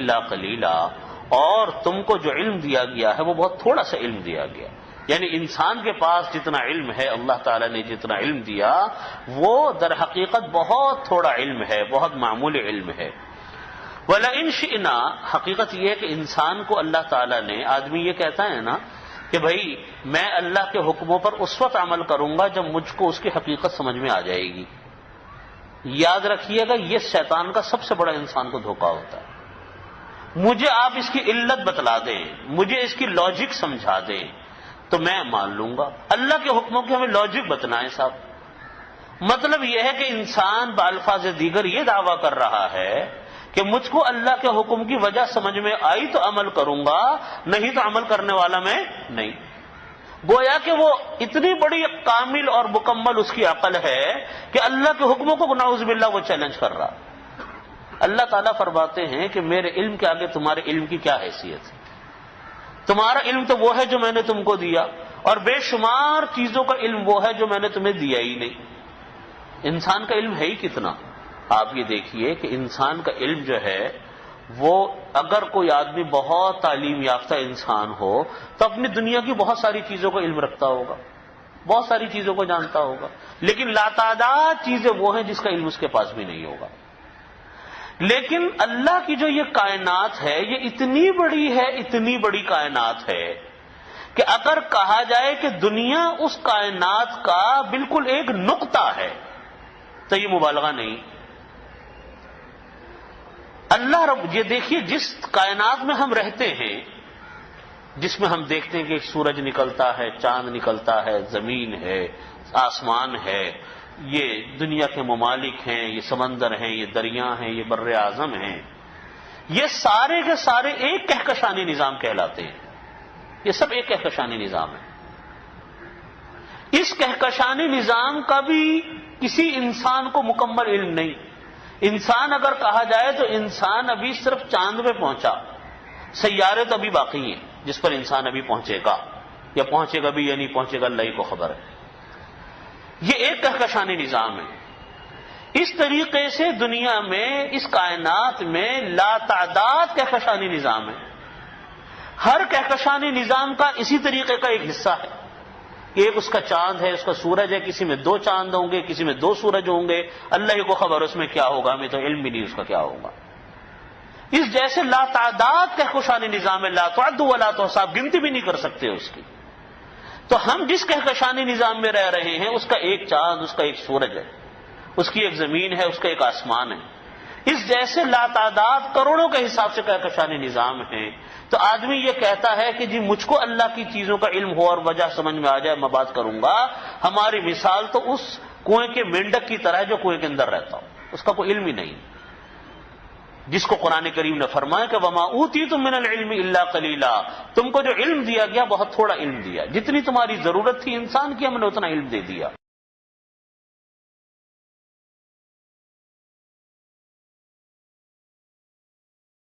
الا قلیلا، اور تم کو جو علم دیا گیا ہے وہ بہت تھوڑا سا علم دیا گیا. یعنی انسان کے پاس جتنا علم ہے، اللہ تعالیٰ نے جتنا علم دیا وہ در حقیقت بہت تھوڑا علم ہے، بہت معمولی علم ہے. وَلَئِن شِئْنَا، حقیقت یہ ہے کہ انسان کو اللہ تعالیٰ نے، آدمی یہ کہتا ہے نا کہ بھائی میں اللہ کے حکموں پر اس وقت عمل کروں گا جب مجھ کو اس کی حقیقت سمجھ میں آ جائے گی. یاد رکھیے گا یہ شیطان کا سب سے بڑا انسان کو دھوکہ ہوتا ہے. مجھے آپ اس کی علت بتلا دیں، مجھے اس کی لاجک سمجھا دیں تو میں مان لوں گا. اللہ کے حکموں کی ہمیں لاجک بتنائیں صاحب. مطلب یہ ہے کہ انسان بالفاظ دیگر یہ دعویٰ کر رہا ہے کہ مجھ کو اللہ کے حکم کی وجہ سمجھ میں آئی تو عمل کروں گا، نہیں تو عمل کرنے والا میں نہیں. گویا کہ وہ اتنی بڑی کامل اور مکمل اس کی عقل ہے کہ اللہ کے حکموں کو نعوذ باللہ وہ چیلنج کر رہا. اللہ تعالیٰ فرماتے ہیں کہ میرے علم کے آگے تمہارے علم کی کیا حیثیت ہے؟ تمہارا علم تو وہ ہے جو میں نے تم کو دیا، اور بے شمار چیزوں کا علم وہ ہے جو میں نے تمہیں دیا ہی نہیں. انسان کا علم ہے ہی کتنا. آپ یہ دیکھیے کہ انسان کا علم جو ہے وہ، اگر کوئی آدمی بہت تعلیم یافتہ انسان ہو تو اپنی دنیا کی بہت ساری چیزوں کا علم رکھتا ہوگا، بہت ساری چیزوں کو جانتا ہوگا، لیکن لاتعداد چیزیں وہ ہیں جس کا علم اس کے پاس بھی نہیں ہوگا. لیکن اللہ کی جو یہ کائنات ہے یہ اتنی بڑی ہے، اتنی بڑی کائنات ہے کہ اگر کہا جائے کہ دنیا اس کائنات کا بالکل ایک نقطہ ہے تو یہ مبالغہ نہیں. اللہ رب، یہ دیکھیے جس کائنات میں ہم رہتے ہیں، جس میں ہم دیکھتے ہیں کہ سورج نکلتا ہے، چاند نکلتا ہے، زمین ہے، آسمان ہے، یہ دنیا کے ممالک ہیں، یہ سمندر ہیں، یہ دریا ہیں، یہ بر اعظم ہیں، یہ سارے کے سارے ایک کہکشانی نظام کہلاتے ہیں. یہ سب ایک کہکشانی نظام ہے. اس کہکشانی نظام کا بھی کسی انسان کو مکمل علم نہیں. انسان اگر کہا جائے تو انسان ابھی صرف چاند پہ پہنچا، سیارے تو ابھی باقی ہیں جس پر انسان ابھی پہنچے گا، یا پہنچے گا بھی یا نہیں پہنچے گا اللہ ہی کو خبر ہے. یہ ایک کہکشانی نظام ہے. اس طریقے سے دنیا میں، اس کائنات میں لاتعداد کہکشانی نظام ہے. ہر کہکشانی نظام کا اسی طریقے کا ایک حصہ ہے. ایک اس کا چاند ہے، اس کا سورج ہے، کسی میں 2 چاند ہوں گے، کسی میں 2 سورج ہوں گے، اللہ ہی کو خبر اس میں کیا ہوگا، ہمیں تو علم بھی نہیں اس کا کیا ہوگا. اس جیسے لاتعداد کہکشانی نظام ہے، لا تعد ولا تحصى، گنتی بھی نہیں کر سکتے اس کی. تو ہم جس کہکشانی نظام میں رہ رہے ہیں اس کا ایک چاند، اس کا ایک سورج ہے، اس کی ایک زمین ہے، اس کا ایک آسمان ہے. اس جیسے لاتعداد کروڑوں کے حساب سے کہکشانی نظام ہے. تو آدمی یہ کہتا ہے کہ جی مجھ کو اللہ کی چیزوں کا علم ہو اور وجہ سمجھ میں آ جائے میں بات کروں گا. ہماری مثال تو اس کنویں کے مینڈک کی طرح ہے جو کنویں کے اندر رہتا ہو، اس کا کوئی علم ہی نہیں، جس کو قرآن کریم نے فرمایا کہ وما اوتیتم من العلم الا قلیلا، تم کو جو علم دیا گیا بہت تھوڑا علم دیا. جتنی تمہاری ضرورت تھی انسان کی ہم نے اتنا علم دے دیا.